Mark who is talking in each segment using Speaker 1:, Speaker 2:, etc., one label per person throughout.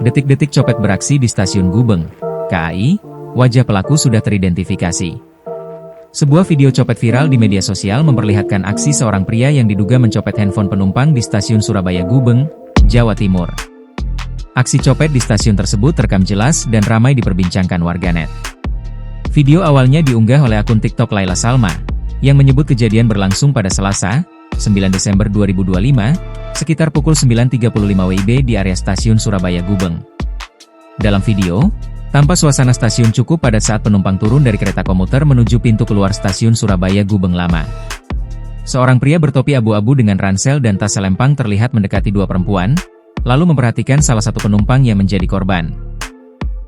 Speaker 1: Detik-detik copet beraksi di Stasiun Gubeng, KAI, wajah pelaku sudah teridentifikasi. Sebuah video copet viral di media sosial memperlihatkan aksi seorang pria yang diduga mencopet handphone penumpang di Stasiun Surabaya Gubeng, Jawa Timur. Aksi copet di stasiun tersebut terekam jelas dan ramai diperbincangkan warganet. Video awalnya diunggah oleh akun TikTok Laila Salma, yang menyebut kejadian berlangsung pada Selasa, 9 Desember 2025, sekitar pukul 9.35 WIB di area Stasiun Surabaya Gubeng. Dalam video, tampak suasana stasiun cukup padat saat penumpang turun dari kereta komuter menuju pintu keluar Stasiun Surabaya Gubeng Lama. Seorang pria bertopi abu-abu dengan ransel dan tas selempang terlihat mendekati dua perempuan, lalu memperhatikan salah satu penumpang yang menjadi korban.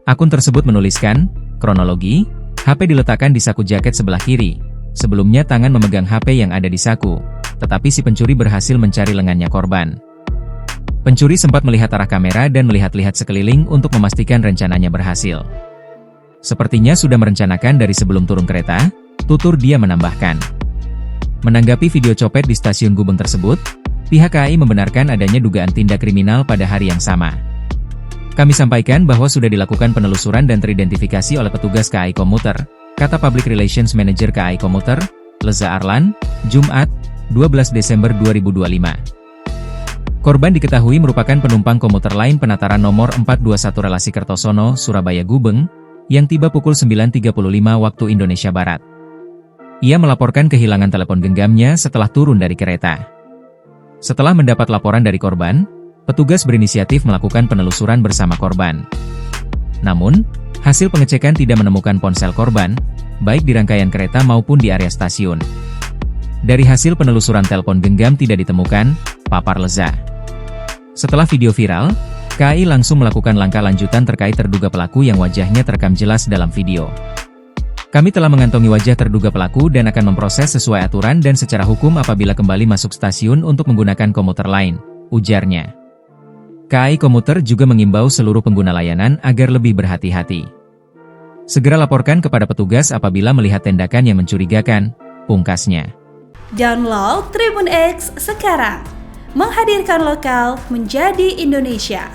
Speaker 1: Akun tersebut menuliskan, kronologi, HP diletakkan di saku jaket sebelah kiri. Sebelumnya tangan memegang HP yang ada di saku, tetapi si pencuri berhasil mencari lengannya korban. Pencuri sempat melihat arah kamera dan melihat-lihat sekeliling untuk memastikan rencananya berhasil. Sepertinya sudah merencanakan dari sebelum turun kereta, tutur dia menambahkan. Menanggapi video copet di Stasiun Gubeng tersebut, pihak KAI membenarkan adanya dugaan tindak kriminal pada hari yang sama. Kami sampaikan bahwa sudah dilakukan penelusuran dan teridentifikasi oleh petugas KAI Komuter, kata Public Relations Manager KAI Komuter, Leza Arlan, Jumat, 12 Desember 2025. Korban diketahui merupakan penumpang komuter lain penataran nomor 421 relasi Kertosono, Surabaya Gubeng, yang tiba pukul 9.35 waktu Indonesia Barat. Ia melaporkan kehilangan telepon genggamnya setelah turun dari kereta. Setelah mendapat laporan dari korban, petugas berinisiatif melakukan penelusuran bersama korban. Namun, hasil pengecekan tidak menemukan ponsel korban, baik di rangkaian kereta maupun di area stasiun. Dari hasil penelusuran telepon genggam tidak ditemukan, papar Leza. Setelah video viral, KAI langsung melakukan langkah lanjutan terkait terduga pelaku yang wajahnya terekam jelas dalam video. Kami telah mengantongi wajah terduga pelaku dan akan memproses sesuai aturan dan secara hukum apabila kembali masuk stasiun untuk menggunakan komuter lain, ujarnya. KAI Komuter juga mengimbau seluruh pengguna layanan agar lebih berhati-hati. Segera laporkan kepada petugas apabila melihat tindakan yang mencurigakan, pungkasnya.
Speaker 2: Download Tribun X sekarang, menghadirkan lokal menjadi Indonesia.